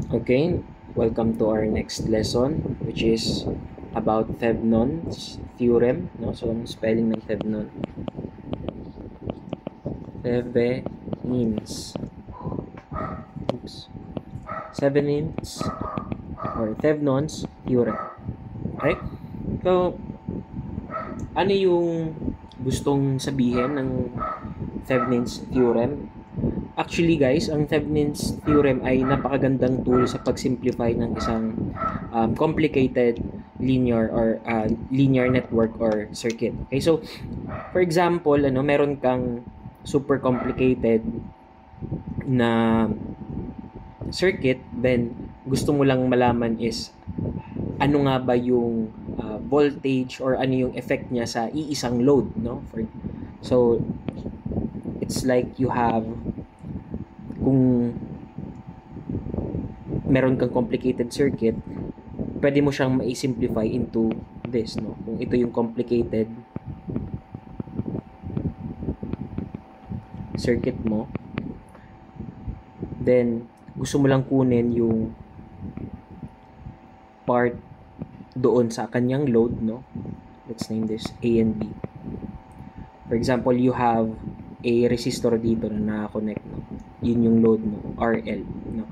Okay, welcome to our next lesson, which is about Thevenot's theorem. No? So, ang spelling ng Thevenon. Thevenin's. Oops. Thevenin's or Thevenot's theorem. Okay? So, ano yung gustong sabihin ng Thevenin's theorem? Actually guys, ang Thevenin's theorem ay napakagandang tool sa pag-simplify ng isang complicated linear or linear network or circuit. Okay, so for example, meron kang super complicated na circuit, then gusto mo lang malaman is ano nga ba yung voltage or ano yung effect niya sa iisang load, no? So it's like you have, kung meron kang complicated circuit, pwede mo siyang ma-simplify into this, no? Kung ito yung complicated circuit mo, then gusto mo lang kunin yung part doon sa kanyang load, no? Let's name this A and B. For example, you have a resistor dito na naka-connect, no? Yun yung load mo, RL, no?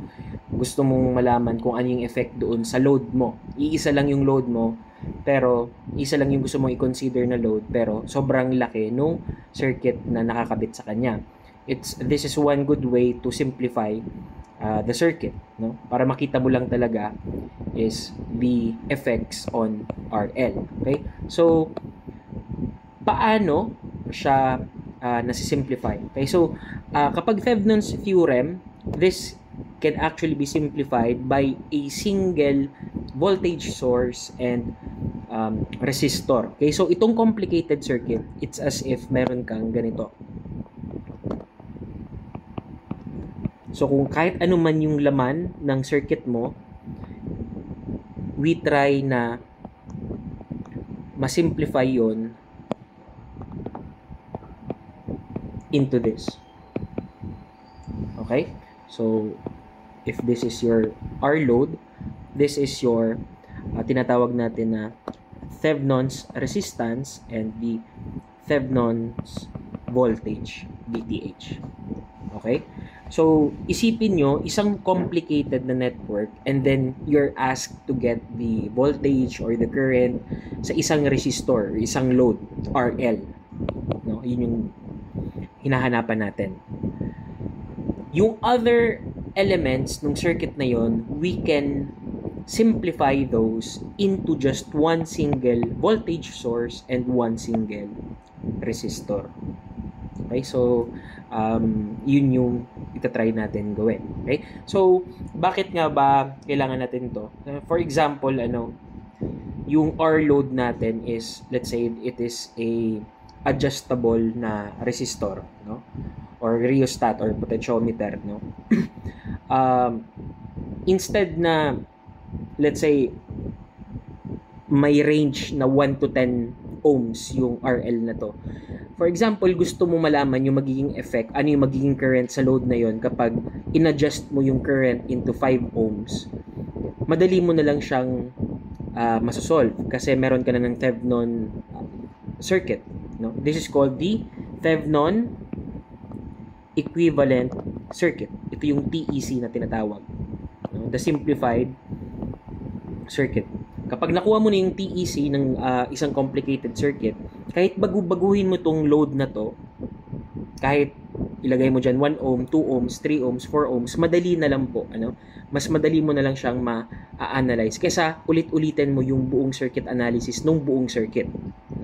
Gusto mong malaman kung ano yung effect doon sa load mo. Iisa lang yung load mo, pero isa lang yung gusto mong i-consider na load, pero sobrang laki nung circuit na nakakabit sa kanya. This is one good way to simplify the circuit, no? Para makita mo lang talaga is the effects on RL. Okay? So, paano siya nasisimplify? Okay? So, kapag Thevenot's theorem, this can actually be simplified by a single voltage source and resistor. Okay? So, itong complicated circuit, it's as if meron kang ganito. So, kung kahit ano man yung laman ng circuit mo, we try na masimplify yon into this. Okay? So, if this is your R load, this is your tinatawag natin na Thevenot's resistance and the Thevenot's voltage, VTH. Okay? So, isipin nyo, isang complicated na network, and then you're asked to get the voltage or the current sa isang resistor, isang load, RL. No? Yun yung hinahanapan natin. Yung other elements ng circuit na yon, we can simplify those into just one single voltage source and one single resistor. Okay, so yun yung itatry natin gawin. Okay, so bakit nga ba kailangan natin to? For example, yung R load natin is, let's say it is a adjustable na resistor, no? Or rheostat or potentiometer, no? Instead na, let's say, may range na 1 to 10 ohms yung RL na to. For example, gusto mo malaman yung magiging effect, ano yung magiging current sa load na yon kapag in-adjust mo yung current into 5 ohms. Madali mo na lang siyang masosolve kasi meron ka na ng Thevenon circuit, no? This is called the Thevenon equivalent circuit. Ito yung TEC na tinatawag, no? The simplified circuit. Kapag nakuha mo na yung TEC ng isang complicated circuit, kahit baguhin mo tong load na to, kahit ilagay mo dyan 1 ohm, 2 ohms, 3 ohms, 4 ohms, madali na lang po. Mas madali mo na lang siyang ma-analyze kaysa ulit-ulitin mo yung buong circuit analysis ng buong circuit.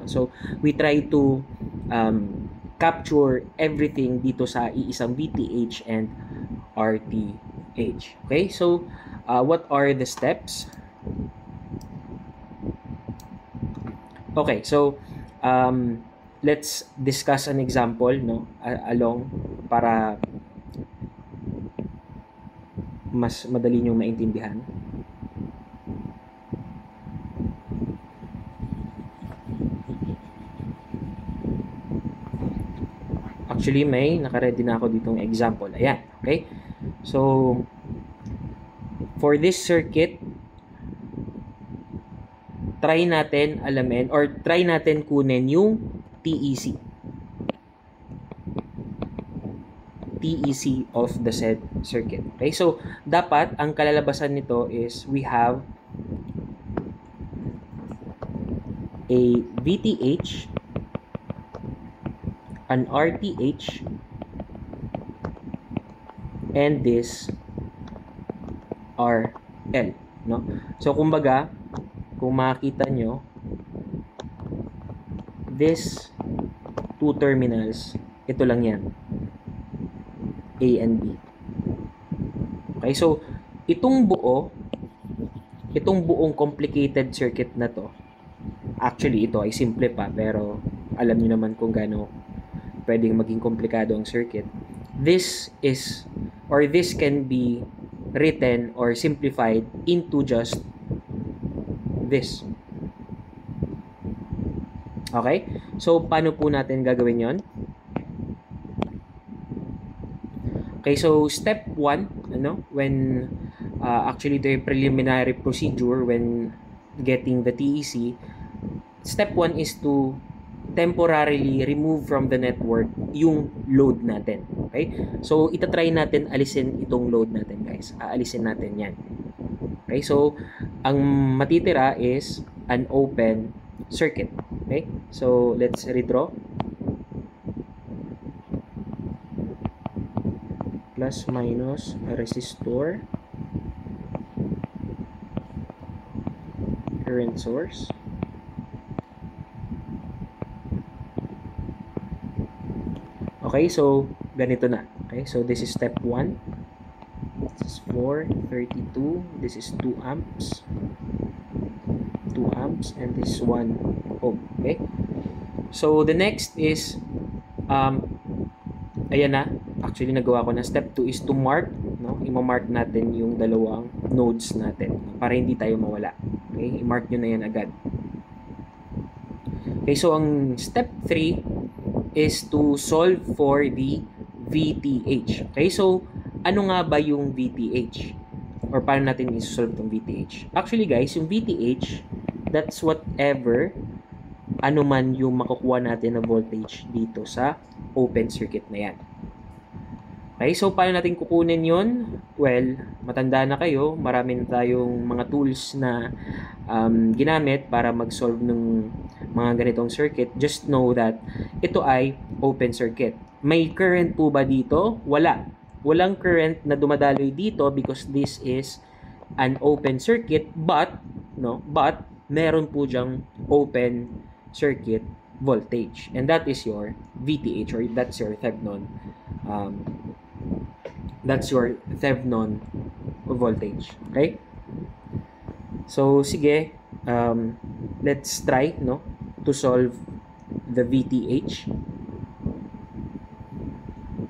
So, we try to capture everything dito sa iisang VTH and RTH. Okay? So, what are the steps? Okay, so let's discuss an example, no, along para mas madali nyo maintindihan. Actually, may naka-ready na ako ditong example. Ayan, okay? So, For this circuit, try natin alamin or try natin kunin yung TEC. TEC of the said circuit. Okay? So, dapat ang kalalabasan nito is we have a VTH, an RTH, and this RL, no? So kumbaga, kung makita nyo, this two terminals, ito lang yan, A and B. Okay, so itong buong complicated circuit na to, actually ito ay simple pa, pero alam niyo naman kung gaano pwedeng maging komplikado ang circuit. This can be written or simplified into just this. Okay? So, paano po natin gagawin yon? Okay, so step 1, when actually the preliminary procedure when getting the TEC, step 1 is to temporarily remove from the network yung load natin. Okay? So, itatry natin alisin itong load natin, guys. Aalisin natin yan. Okay? So, ang matitira is an open circuit. Okay? So, let's redraw. Plus minus resistor, current source, okay, so ganito na. Okay, so this is step 1. This is 432. This is 2 amps. 2 amps and this 1 ohm. Okay? So the next is ayan na. Actually nagawa ko na. Step 2 is to mark, no? I-mark natin yung dalawang nodes natin para hindi tayo mawala. Okay? I-mark nyo na yan agad. Okay, so ang step 3 is to solve for the VTH. Okay, so ano nga ba yung VTH? Or paano natin i-solve itong VTH? Actually guys, yung VTH, that's whatever ano man yung makukuha natin na voltage dito sa open circuit na yan. Okay, so paano natin kukunin yun? Well, matanda na kayo, marami na tayong mga tools na ginamit para mag-solve ng mga ganitong circuit. Just know that ito ay open circuit. May current po ba dito? Wala. Walang current na dumadaloy dito because this is an open circuit, but meron po diyang open circuit voltage, and that is your VTH, or that's your Thevenin voltage. Okay, so sige, let's try to solve the VTH.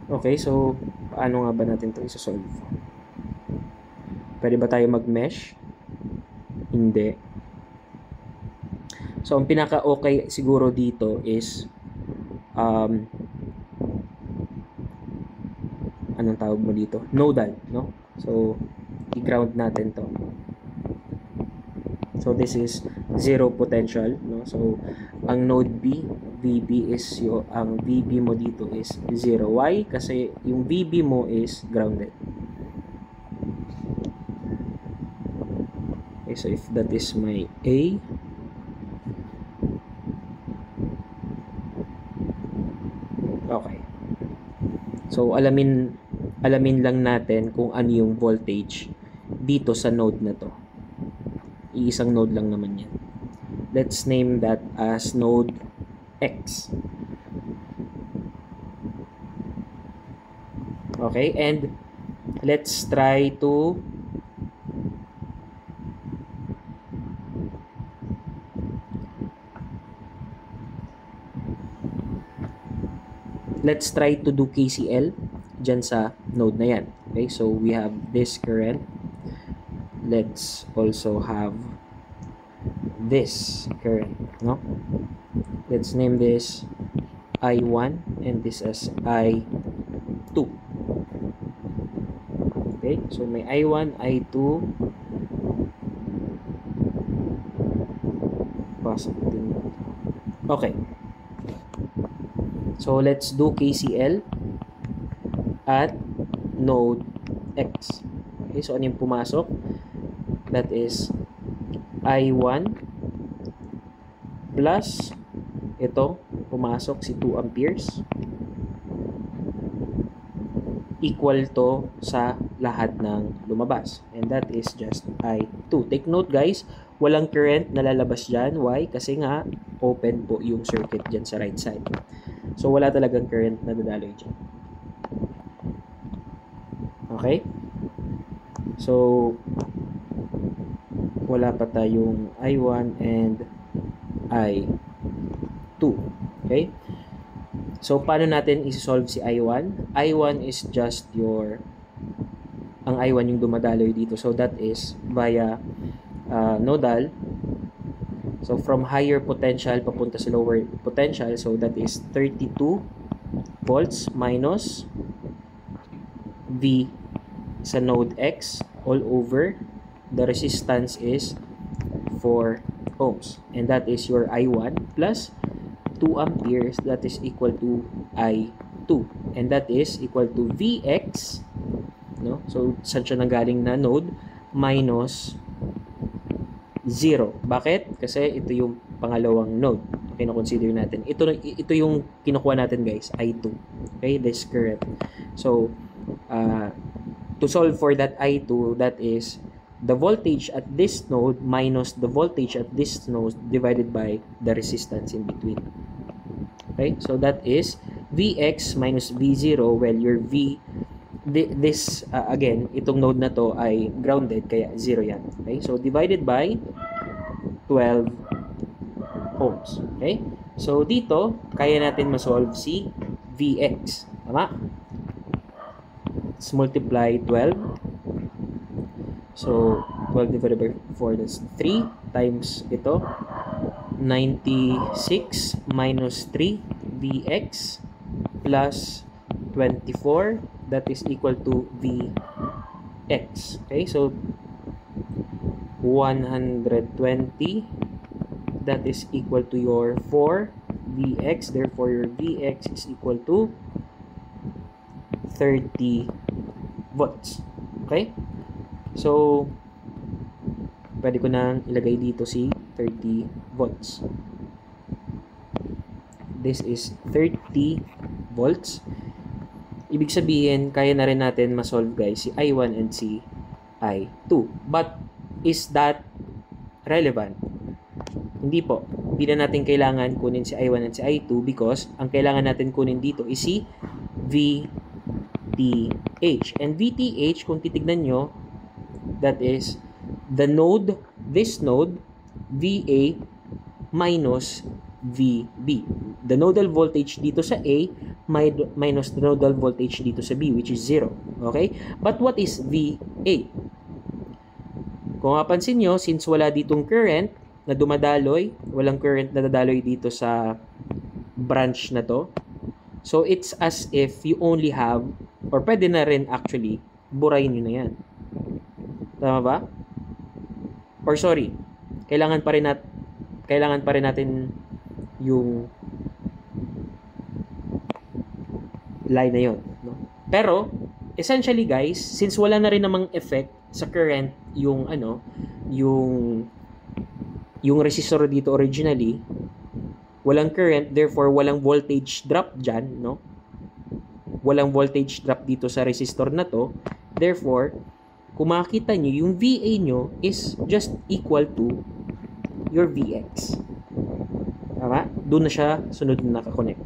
Okay, so paano nga ba natin ito isa-solve? Pwede ba tayo mag-mesh? Hindi. So, ang pinaka-okay siguro dito is anong tawag mo dito? Nodal, no? So, i-ground natin to. So, this is zero potential, no? So, ang node B, VB is ang VB mo dito is 0. Why? Kasi yung VB mo is grounded. Okay, so if that is my A, okay. So, alamin lang natin kung ano yung voltage dito sa node na to. Iisang node lang naman yan. Let's name that as node X. Okay, and let's try to do KCL dyan sa node na yan. Okay, so we have this current. Let's also have this current, no? Let's name this I1 and this as I2. Okay? So, may I1, I2, positive. Okay. So, let's do KCL at node X. Okay, so ano yung pumasok? That is I1 plus ito, pumasok si 2 amperes equal to sa lahat ng lumabas. And that is just I2. Take note guys, walang current na lalabas dyan. Why? Kasi nga, open po yung circuit dyan sa right side. So, wala talagang current na dadaloy dyan. Okay? So, wala pa tayong I1 and I2. Okay? So, paano natin isi-solve si I1? I1 is just ang I1 yung dumadaloy dito. So, that is via nodal. So, from higher potential papunta sa lower potential. So, that is 32 volts minus V sa node X all over. The resistance is 4 ohms. And that is your I1 plus 2 amperes, that is equal to I2. And that is equal to Vx, no? So, saan siya nanggaling na node? Minus 0. Bakit? Kasi ito yung pangalawang node. Okay, na-consider natin. Ito yung kinukuha natin, guys, I2. Okay, this current. So, to solve for that I2, that is the voltage at this node minus the voltage at this node divided by the resistance in between. Okay, so that is Vx minus V0. Well, your again, itong node na to ay grounded, kaya 0 yan. Okay, so divided by 12 ohms. Okay, so dito, kaya natin masolve si Vx. Tama? Let's multiply 12. So, 12 divided by 4, that's 3 times ito. 96 minus 3 Vx plus 24, that is equal to Vx. Okay, so 120, that is equal to your 4 Vx. Therefore, your Vx is equal to 30 volts. Okay, so pwede ko nang ilagay dito si 30 volts. This is 30 volts. Ibig sabihin, kaya na rin natin ma-solve guys si I1 and si I2. But, is that relevant? Hindi po. Hindi na natin kailangan kunin si I1 and si I2 because ang kailangan natin kunin dito is si VTH. And VTH, kung titignan nyo, that is the node, this node, VA minus VB. The nodal voltage dito sa A minus the nodal voltage dito sa B, which is 0. Okay? But what is VA? Kung mapansin nyo, since wala ditong current na dumadaloy, walang current na dadaloy dito sa branch na to, so it's as if you only have, or pwede na rin actually, burayin nyo na yan. Tama ba? Or sorry, kailangan pa rin natin yung line na yun, no? Pero essentially guys, since wala na rin namang effect sa current yung yung resistor dito originally, walang current, therefore walang voltage drop dyan, no? Walang voltage drop dito sa resistor na to. Therefore, kung makikita nyo, yung VA nyo is just equal to your Vx. Tama? Doon na siya sunod na nakakonect.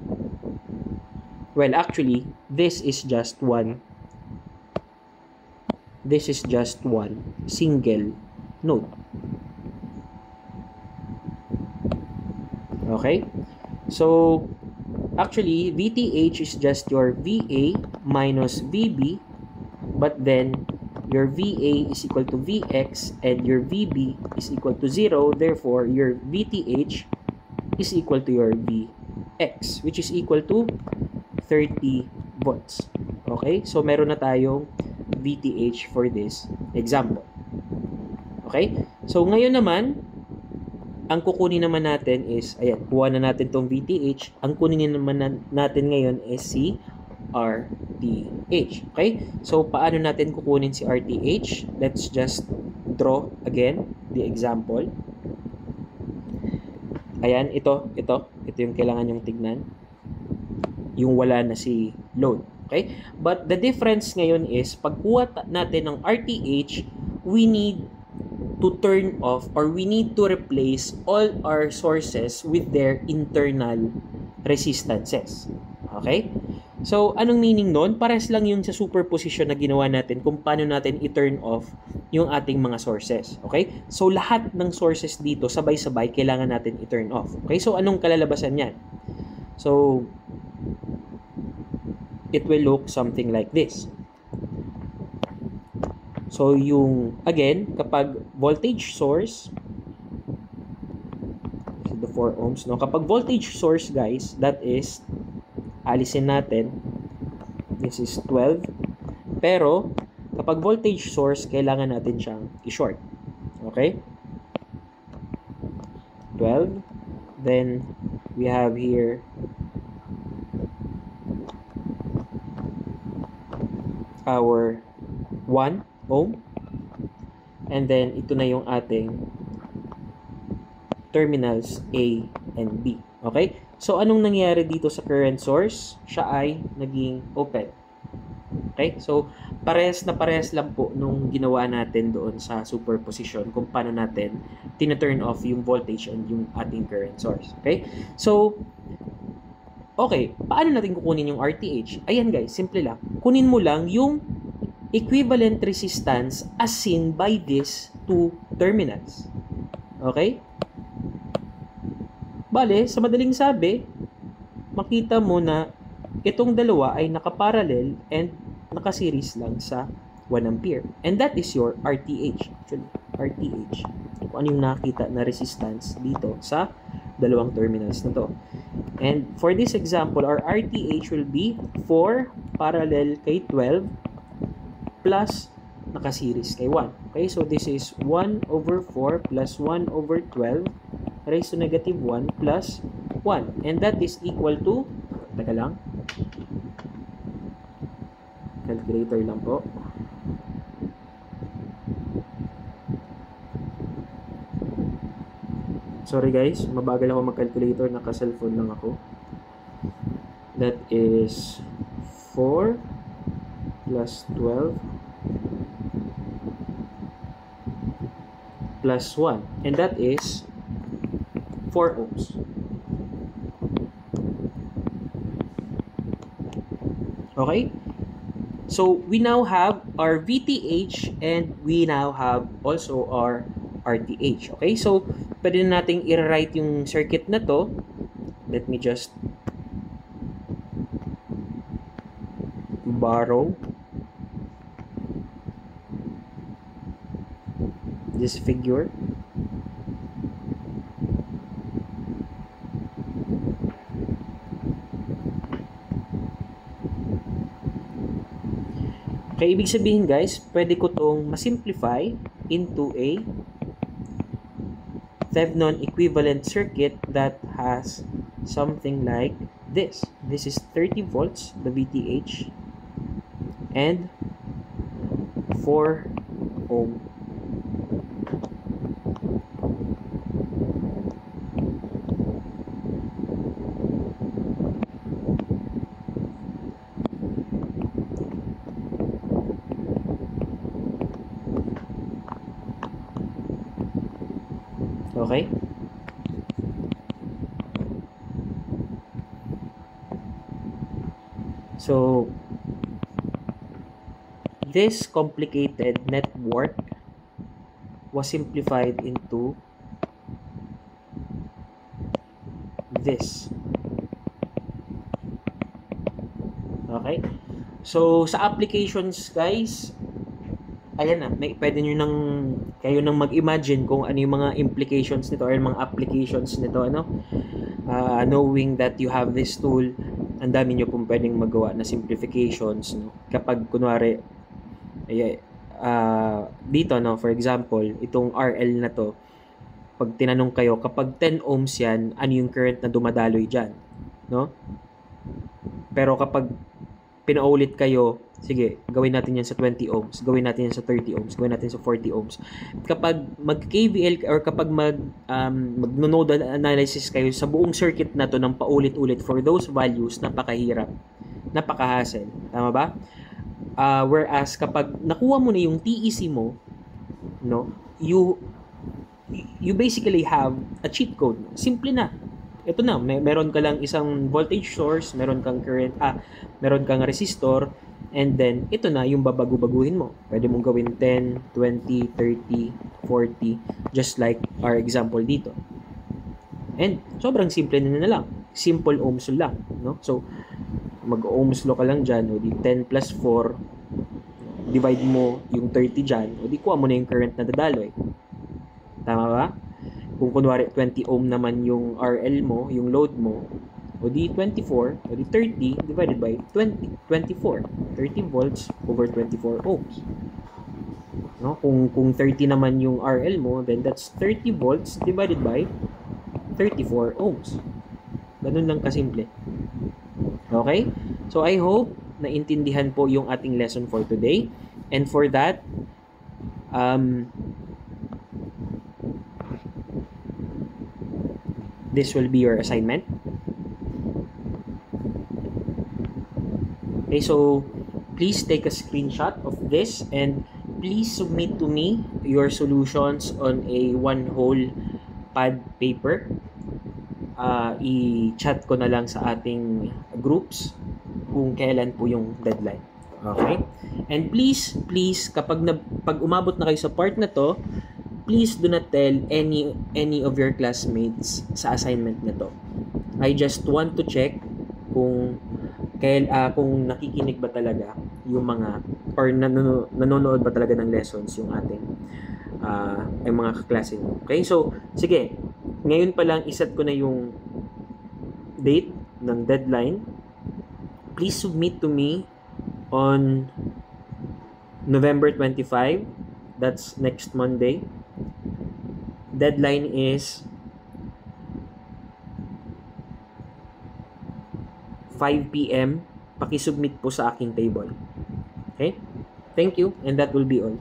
Well, actually, this is just one single node. Okay? So, actually, VTH is just your VA minus VB, but then your VA is equal to Vx and your VB is equal to 0. Therefore, your VTH is equal to your Vx, which is equal to 30 volts. Okay? So, meron na tayong VTH for this example. Okay? So, ngayon naman, ang kukunin naman natin is, ayan, kuha na natin tong VTH. Ang kunin naman natin ngayon is si RTH. Okay? So, paano natin kukunin si RTH? Let's just draw again the example. Ayan, ito yung kailangan yung tignan. Yung wala na si load. Okay? But the difference ngayon is, pagkuha natin ng RTH, we need to turn off or we need to replace all our sources with their internal resistances. Okay? So, anong meaning nun? Pares lang yun sa superposition na ginawa natin kung paano natin i-turn off yung ating mga sources. Okay? So, lahat ng sources dito, sabay-sabay, kailangan natin i-turn off. Okay? So, anong kalalabasan yan? So, it will look something like this. So, again, kapag voltage source, the 4 ohms, no? Kapag voltage source, guys, that is, alisin natin, this is 12. Pero, kapag voltage source, kailangan natin siyang i-short. Okay? 12. Then, we have here our 1 ohm. And then, ito na yung ating terminals A and B. Okay? So, anong nangyari dito sa current source? Siya ay naging open. Okay? So, parehas lang po nung ginawa natin doon sa superposition kung paano natin tina-turn off yung voltage and yung ating current source. Okay? So, okay. Paano natin kukunin yung RTH? Ayan guys, simple lang. Kunin mo lang yung equivalent resistance as seen by these two terminals. Okay? Bale, sa madaling sabi, makita mo na itong dalawa ay nakaparallel and nakaseries lang sa 1 ampere. And that is your RTH. Actually, RTH. Kung ano yung nakita na resistance dito sa dalawang terminals na to. And for this example, our RTH will be 4 parallel kay 12 plus nakaseries kay 1. Okay, so this is 1 over 4 plus 1 over 12 raised to negative 1 plus 1. And that is equal to, teka lang, calculator lang po. Sorry guys, mabagal ako mag-calculator, naka-cellphone lang ako. That is 4 plus 12 plus 1. And that is 4 ohms. Okay? So, we now have our VTH and we now have also our RTH. Okay? So, pwede na nating i-write yung circuit na to. Let me just borrow this figure. Okay, ibig sabihin guys, pwede ko tong masimplify into a Thevenin equivalent circuit that has something like this. This is 30 volts, the VTH, and 4 ohm. Okay? So, this complicated network was simplified into this. Okay? So, sa applications, guys, ayan na, pwede nyo kayo nang mag-imagine kung ano yung mga implications nito or yung mga applications nito, ano? Knowing that you have this tool, ang dami nyo pong pwedeng magawa na simplifications, no? Kapag, kunwari, Dito, no, for example, itong RL na to, pag tinanong kayo, kapag 10 ohms yan, ano yung current na dumadaloy dyan? No? Pero kapag pinaulit kayo, sige, gawin natin yan sa 20 ohms, gawin natin yan sa 30 ohms, gawin natin sa 40 ohms. Kapag mag-KVL or kapag mag-nodal analysis kayo sa buong circuit na to ng paulit-ulit for those values, napakahirap, napaka-hassle. Tama ba? Whereas kapag nakuha mo na yung TEC mo, no, you basically have a cheat code. Simple na. Ito na, meron ka lang isang voltage source, meron kang current, meron kang resistor, and then ito na yung babago-baguhin mo. Pwede mong gawin 10, 20, 30, 40, just like our example dito. And sobrang simple na lang. Simple ohms law lang, no? So mag-ohms law ka lang dyan, o di 10 plus 4, divide mo yung 30 dyan, o di kuha mo na yung current na dadaloy. Tama ba? Kung kunwari 20 ohm naman yung RL mo, yung load mo, o di 24, o di 30 divided by 24. 30 volts over 24 ohms. No? Kung 30 naman yung RL mo, then that's 30 volts divided by 34 ohms. Ganun lang kasimple. Okay? So I hope naintindihan po yung ating lesson for today. And for that, this will be your assignment. Okay, so please take a screenshot of this and please submit to me your solutions on a one-whole pad paper. I-chat ko na lang sa ating groups kung kailan po yung deadline. Okay? And please, kapag pag umabot na kayo sa part na to, please do not tell any of your classmates sa assignment na to. I just want to check kung nakikinig ba talaga yung mga or nanonood ba talaga ng lessons yung ating mga kaklase mo. Okay? So, sige. Ngayon pa lang iset ko na yung date ng deadline. Please submit to me on November 25. That's next Monday. Deadline is 5 p.m. Paki-submit po sa aking table. Okay? Thank you, and that will be all.